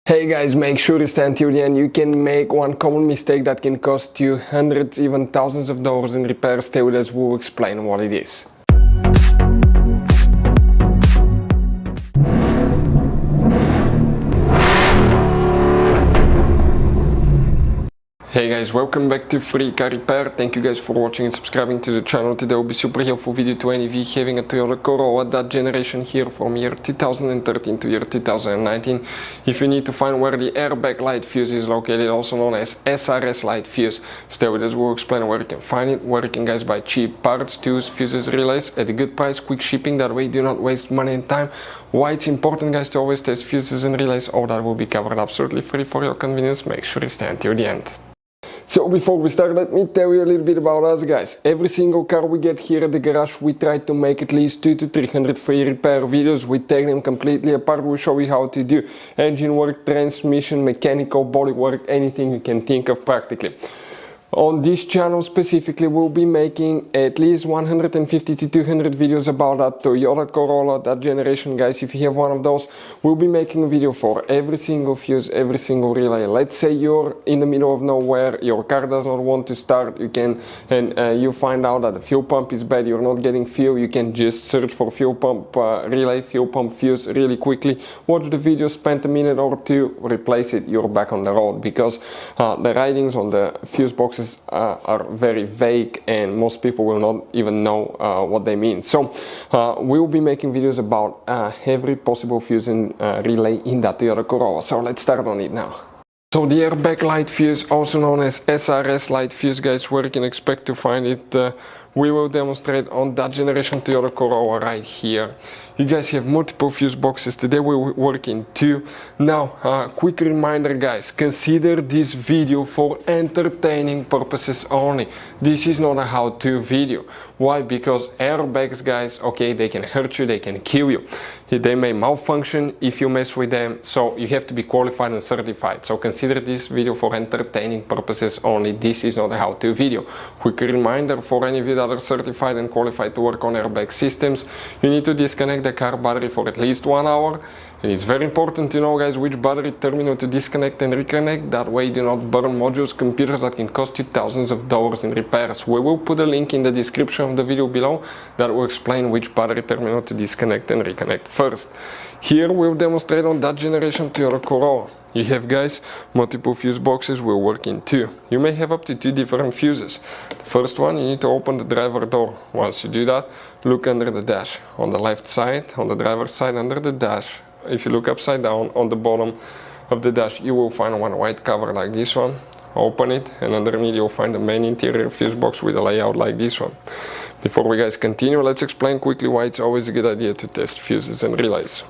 Hey guys, make sure to stay until the end. You can make one common mistake that can cost you hundreds, even thousands of dollars in repairs. Stay with us, we'll explain what it is. Hey guys, welcome back to Free Car Repair. Thank you guys for watching and subscribing to the channel. Today will be super helpful video to any of you having a Toyota Corolla, that generation here from year 2013 to year 2019. If you need to find where the airbag light fuse is located, also known as SRS light fuse, stay with us, we'll explain where you can find it, where you can guys buy cheap parts, tools, fuses, relays at a good price, quick shipping, that way you do not waste money and time. Why it's important guys to always test fuses and relays, all that will be covered absolutely free for your convenience. Make sure you stay until the end. So before we start, let me tell you a little bit about us guys. Every single car we get here at the garage, we try to make at least 200 to 300 free repair videos. We take them completely apart, we show you how to do engine work, transmission, mechanical, body work, anything you can think of practically. On this channel specifically, we'll be making at least 150 to 200 videos about that Toyota Corolla, that generation guys. If you have one of those, we'll be making a video for every single fuse, every single relay. Let's say you're in the middle of nowhere, your car does not want to start, you find out that the fuel pump is bad, you're not getting fuel, you can just search for fuel pump relay, fuel pump fuse really quickly, watch the video, spend a minute or two, replace it, you're back on the road, because the writings on the fuse boxes are very vague and most people will not even know what they mean. So we'll be making videos about every possible fuse and relay in that Toyota Corolla. So let's start on it now. So the airbag light fuse, also known as SRS light fuse guys, where you can expect to find it, we will demonstrate on that generation Toyota Corolla right here. You guys have multiple fuse boxes. Today we will work in two. Now, quick reminder guys, consider this video for entertaining purposes only. This is not a how-to video. Why? Because airbags guys, okay, they can hurt you, they can kill you. They may malfunction if you mess with them, so you have to be qualified and certified. So consider this video for entertaining purposes only. This is not a how-to video. Quick reminder for any of you that are certified and qualified to work on airbag systems, you need to disconnect the car battery for at least 1 hour. And it's very important to know guys which battery terminal to disconnect and reconnect, that way you do not burn modules, computers that can cost you thousands of dollars in repairs. We will put a link in the description of the video below that will explain which battery terminal to disconnect and reconnect first. Here we'll demonstrate on that generation Toyota Corolla. You have guys multiple fuse boxes, will work in two. You may have up to 2 different fuses. The first one, you need to open the driver door. Once you do that, look under the dash. On the left side, on the driver's side under the dash, if you look upside down on the bottom of the dash, you will find one white cover like this one. Open it and underneath you'll find the main interior fuse box with a layout like this one. Before we guys continue, let's explain quickly why it's always a good idea to test fuses and relays.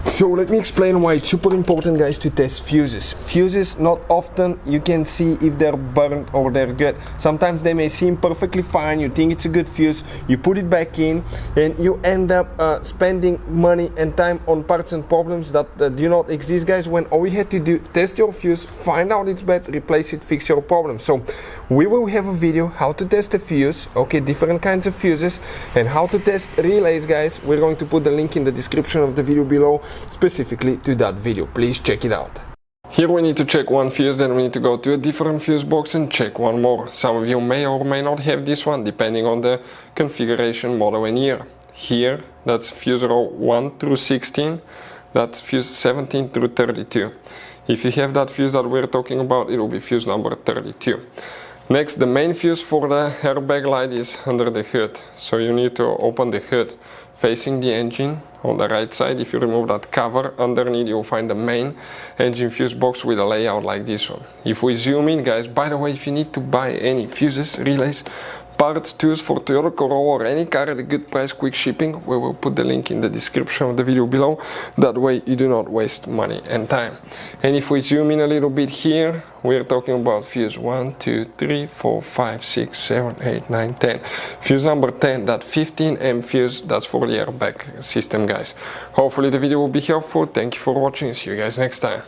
So let me explain why it's super important guys to test fuses. Fuses, not often you can see if they're burnt or they're good. Sometimes they may seem perfectly fine, you think it's a good fuse, you put it back in and you end up spending money and time on parts and problems that do not exist guys, when all you had to do, test your fuse, find out it's bad, replace it, fix your problem. So we will have a video how to test a fuse, okay, different kinds of fuses, and how to test relays guys. We're going to put the link in the description of the video below specifically to that video. Please check it out. Here we need to check one fuse, then we need to go to a different fuse box and check one more. Some of you may or may not have this one depending on the configuration, model and year. Here that's fuse row 1 through 16, that's fuse 17 through 32. If you have that fuse that we're talking about, it will be fuse number 32. Next, the main fuse for the airbag light is under the hood. So you need to open the hood facing the engine on the right side. If you remove that cover, underneath you'll find the main engine fuse box with a layout like this one. If we zoom in guys, by the way, if you need to buy any fuses, relays, parts, tools for Toyota Corolla or any car at a good price, quick shipping, we will put the link in the description of the video below. That way you do not waste money and time. And if we zoom in a little bit here, we're talking about fuse 1, 2, 3, 4, 5, 6, 7, 8, 9, 10. Fuse number 10, that 15M fuse, that's for the airbag system guys. Hopefully the video will be helpful. Thank you for watching. See you guys next time.